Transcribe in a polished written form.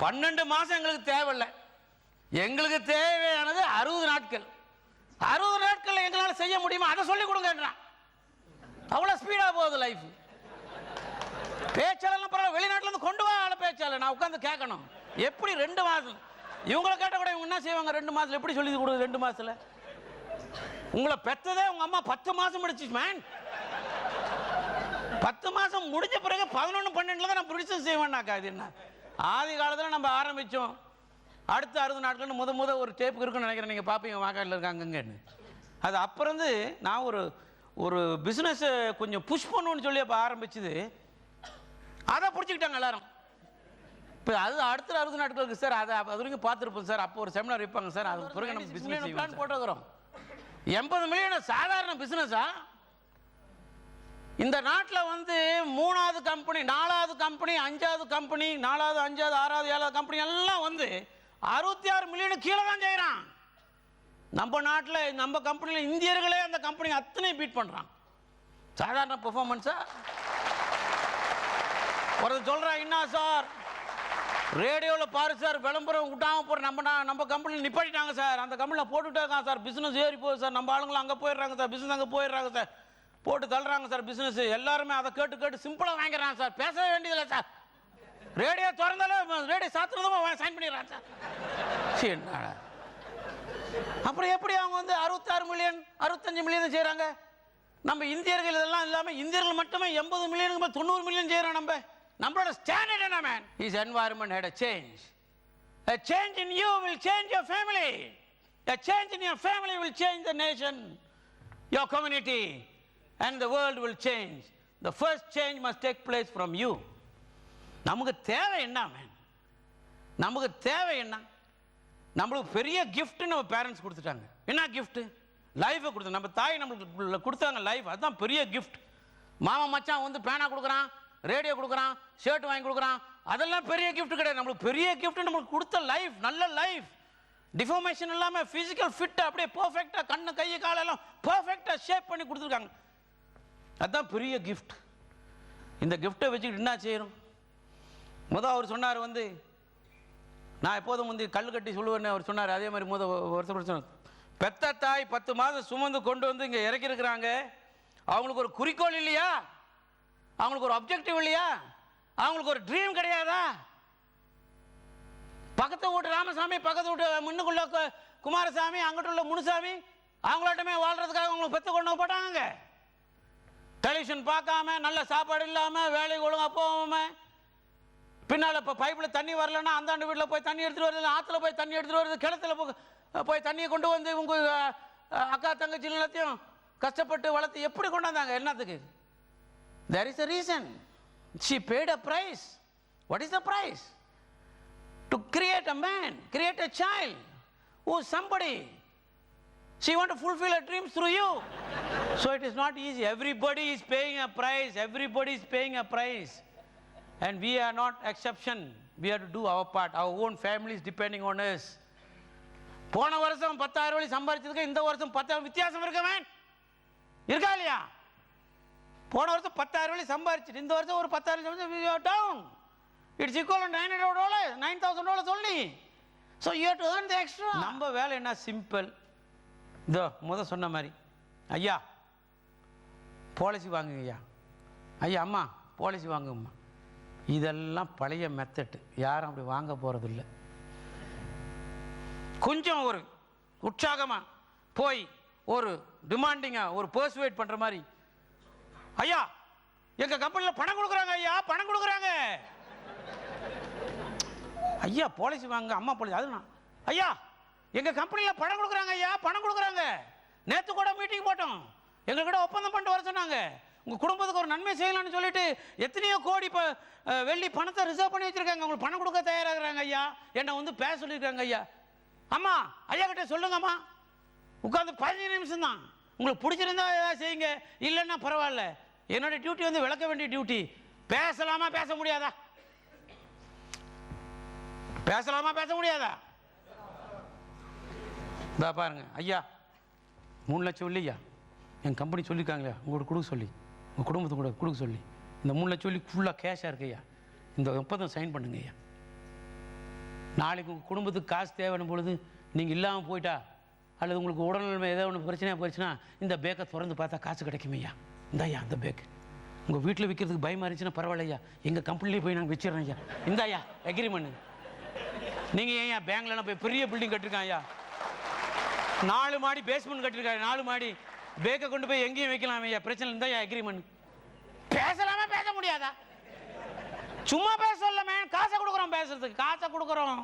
12 மாதம் எங்களுக்கு தேவையில்லை. எங்களுக்கு தேவையானது 60 நாட்கள். 60 நாட்கள் எங்களால் செய்ய முடியுமா அதை சொல்லிக் கொடுங்கன்றான். அவ்வளோ ஸ்பீடாக போகுது லைஃப். பேச்சாளர்லாம் பரவாயில்ல, வெளிநாட்டிலேருந்து கொண்டு வா ஆள பேச்சாளர். நான் உட்காந்து கேட்கணும் எப்படி 2 மாதம். இவங்களை கேட்டால் கூட இவங்க என்ன செய்வாங்க 2 மாதத்தில் எப்படி சொல்லி கொடுக்குது 2 மாதத்தில்? உங்களை பெற்றதே உங்கள் அம்மா 10 மாதம் முடிச்சு மேன். 10 மாதம் முடிஞ்ச பிறகு 11, 12 தான் நான் ப்ரொடியூசர் செய்வேன்னாக்கா. இது என்ன ஆதி காலத்தில் நம்ம ஆரம்பித்தோம். அடுத்த 60 நாட்கள் முத ஒரு டேப்புக்கு இருக்குன்னு நினைக்கிறேன். நீங்கள் பார்ப்பீங்க வாக்காட்டில் இருக்காங்கன்னு. அது அப்புறம் வந்து நான் ஒரு பிஸ்னஸை கொஞ்சம் புஷ் பண்ணணும்னு சொல்லி அப்போ ஆரம்பிச்சுது. அதை பிடிச்சிக்கிட்டாங்க எல்லாரும். இப்போ அது அடுத்த 60 நாட்களுக்கு சார் அதை அது வரைக்கும் பார்த்துருப்போம் சார். அப்போ ஒரு செமினார் வைப்பாங்க சார். அது பிறகு நம்ம பிஸ்னஸ் பிளான் போட்டுக்கிறோம். 80 மில்லியன் சாதாரண பிஸ்னஸா? இந்த நாட்டில் வந்து 3வது கம்பெனி, 4வது கம்பெனி, 5வது கம்பெனி, 4வது, 5வது, 6வது, 7வது கம்பெனி எல்லாம் வந்து 66 மில்லியன் கீழே தான் செய்கிறான். நம்ம நாட்டில் நம்ம கம்பெனியில் இந்தியர்களே அந்த கம்பெனி அத்தனை பீட் பண்ணுறான். சாதாரண பெர்ஃபார்மன்ஸா? ஒருத்தர் சொல்கிறான், என்ன சார் ரேடியோவில் பாரு சார் விளம்பரம் விட்டாமல் போகிற நம்ம கம்பெனியில் நிப்பாட்டிட்டாங்க சார். அந்த கம்பெனியில் போட்டுவிட்டே இருக்கான் சார். பிஸ்னஸ் ஏறி போகுது சார். நம்ம ஆளுங்களும் அங்கே போயிடுறாங்க சார். பிஸ்னஸ் அங்கே போயிடுறாங்க சார். போட்டு தள்ளுறாங்க சார் பிஸ்னஸ். எல்லாருமே அதை கேட்டு சிம்பிளாக வாங்கிக்கிறாங்க சார். பேசவே வேண்டியதில்லை சார். ரேடியோ திறந்தாலும் ரேடியோ சாத்துறதும் சைன் பண்ணிடுறாங்க சார். சரி, அப்புறம் எப்படி அவங்க வந்து 66 மில்லியன் 65 மில்லியன் செய்கிறாங்க? நம்ம இந்தியர்கள் இதெல்லாம் இல்லாமல் இந்தியர்கள் மட்டுமே 80 மில்லியனுக்கு 90 மில்லியன் செய்கிறோம். நம்மளோட ஸ்டாண்டர்ட் என்ன man? His environment had a change. A change in you will change your family. A change in your family will change the nation, your community, and the world will change. The first change must take place from you. நமக்கு தேவை என்ன man? நமக்கு தேவை என்ன? நம்மளுக்கு பெரிய gift நம்ம parents கொடுத்துட்டாங்க. என்ன கிஃப்ட்? லைஃபை கொடுத்து நம்ம தாய் நம்மளுக்கு கொடுத்தாங்க லைஃப். அதுதான் பெரிய கிஃப்ட். மாமா மச்சான் வந்து பேனா கொடுக்குறான், ரேடியோ கொடுக்குறான், ஷர்ட் வாங்கி கொடுக்குறான். அதெல்லாம் பெரிய கிஃப்ட் கிடையாது. நம்மளுக்கு பெரிய கிஃப்ட் நம்மளுக்கு கொடுத்த லைஃப். நல்ல லைஃப், டிஃபார்மேஷன் இல்லாமல் ஃபிசிக்கல் ஃபிட், அப்படியே பர்ஃபெக்டாக கண்ணு கை காலெல்லாம் பர்ஃபெக்டாக ஷேப் பண்ணி கொடுத்துருக்காங்க. அதுதான் பெரிய கிஃப்ட். இந்த கிஃப்டை வச்சுக்கிட்டு என்ன செய்யணும்? அவர் சொன்னார் வந்து, நான் எப்போதும் வந்து கல் கட்டி சொல்லுவேன்னு அவர் சொன்னார். அதே மாதிரி வருஷம் சொன்னார், பெத்த தாய் 10 மாதம் சுமந்து கொண்டு வந்து இங்கே இறக்கிருக்கிறாங்க. அவங்களுக்கு ஒரு குறிக்கோள் இல்லையா? அவங்களுக்கு ஒரு அப்ஜெக்டிவ் இல்லையா? அவங்களுக்கு ஒரு ட்ரீம் கிடையாதா? பக்கத்து வீட்டு ராமசாமி, பக்கத்து வீட்டு முன்னுக்குள்ள குமாரசாமி, அங்கிட்ட உள்ள முனுசாமி, அவங்கள்ட்டமே வாழ்றதுக்காக அவங்களுக்கு பெற்று கொண்டு போட்டாங்க. டெலிவிஷன் பார்க்காம, நல்ல சாப்பாடு இல்லாமல், வேலைக்கு ஒழுங்காக போகாமல், பின்னால் இப்போ பைப்பில் தண்ணி வரலன்னா அந்தாண்டு வீட்டில் போய் தண்ணி எடுத்துகிட்டு வருது, ஆற்றுல போய் தண்ணி எடுத்துகிட்டு வருது, கிணத்துல போய் தண்ணியை கொண்டு வந்து உங்கள் அக்கா தங்கச்சி எல்லாத்தையும் கஷ்டப்பட்டு வளர்த்து எப்படி கொண்டாந்தாங்க? என்னத்துக்கு? There is a reason. She paid a price. What is the price? To create a man, create a child who is somebody. She want to fulfill her dreams through you. So it is not easy. Everybody is paying a price. Everybody is paying a price. And we are not exception. We have to do our part. Our own family is depending on us. போன வருஷம் 10,000 ரூபாய் சம்பாதிச்சதுக்கு இந்த வருஷம் 10,000 வித்தியாசம் இருக்கவே இருக்கா இல்லையா? போன வருஷம் 10,000 ரூபாய் சம்பாதிச்சுட்டு இந்த வருஷம் ஒரு 10,000 சம்பாதிச்சு டவுன். It's equal to $900, $9,000 only. So you have to earn the extra. நம்ம வேலை என்ன? சிம்பிள். இதோ சொன்ன மாதிரி, ஐயா பாலிசி வாங்குங்க, ஐயா அம்மா பாலிசி வாங்குங்கம்மா. இதெல்லாம் பழைய மெத்தட். யாரும் அப்படி வாங்க போகிறதில்லை. கொஞ்சம் ஒரு உற்சாகமாக போய் ஒரு டிமாண்டிங்காக ஒரு பர்சுவேட் பண்ணுற மாதிரி, ஐயா எங்கள் கம்பெனியில் பணம் கொடுக்குறாங்க, ஐயா பணம் கொடுக்குறாங்க, ஐயா பாலிசி வாங்க, அம்மா பாலிசி. அதுனா ஐயா எங்கள் கம்பெனியில் பணம் கொடுக்குறாங்க, ஐயா பணம் கொடுக்குறாங்க. நேற்று கூட மீட்டிங் போட்டோம், எங்கள்கிட்ட ஒப்பந்தம் பண்ணிட்டு வர சொன்னாங்க. உங்கள் குடும்பத்துக்கு ஒரு நன்மை செய்யலாம்னு சொல்லிட்டு எத்தனையோ கோடி வெள்ளி பணத்தை ரிசர்வ் பண்ணி வச்சுருக்காங்க. உங்களுக்கு பணம் கொடுக்க தயாராகிறாங்க ஐயா. என்னை வந்து பேச சொல்லியிருக்காங்க ஐயா. அம்மா ஐயா கிட்ட சொல்லுங்கம்மா, உட்காந்து 15 நிமிஷம் தான். உங்களுக்கு பிடிச்சிருந்தா ஏதாவது செய்யுங்க, இல்லைன்னா பரவாயில்ல. என்னோட டியூட்டி வந்து விளக்க வேண்டிய டியூட்டி. பேசலாமா பேச முடியாதா? பேசலாமா பேச முடியாதா? பாருங்க ஐயா 3 லட்சம் இல்லையா என் கம்பெனி சொல்லியிருக்காங்களே உங்களுக்கு கொடுக்க சொல்லி, உங்கள் குடும்பத்துக்கு கூட கொடுக்க சொல்லி, இந்த 3 லட்சம் சொல்லி ஃபுல்லாக கேஷாக இருக்கு ஐயா. இந்த ஒப்பந்தம் சைன் பண்ணுங்க ஐயா. நாளைக்கு உங்கள் குடும்பத்துக்கு காசு தேவையான பொழுது நீங்கள் இல்லாமல் போயிட்டா அல்லது உங்களுக்கு உடல்நிலைமை ஏதோ ஒன்று பிரச்சனையாக போயிடுச்சுன்னா இந்த பேக்கை திறந்து பார்த்தா காசு கிடைக்குமையா. இந்த ஐயா அந்த பேக்கு உங்கள் வீட்டில் விற்கிறதுக்கு பயமாக இருந்துச்சுன்னா பரவாயில்லையா, எங்கள் கம்பெனிலே போய் நாங்கள் வச்சிடறோம் ஐயா. இந்த ஐயா அக்ரிமெண்ட். நீங்கள் ஏன் பேங்க்லாம் போய் பெரிய பில்டிங் கட்டிருக்கான் ஐயா, 4 மாடி பேஸ்மெண்ட் கட்டிருக்காரு, 4 மாடி பேக்கை கொண்டு போய் எங்கேயும் வைக்கலாம் ஐயா, பிரச்சனை இருந்தா ஐயா அக்ரிமெண்ட். பேசலாமா பேச முடியாதா? சும்மா பேச சொல்லமே, காசை கொடுக்குறோம் பேசுறதுக்கு, காசை கொடுக்குறோம்.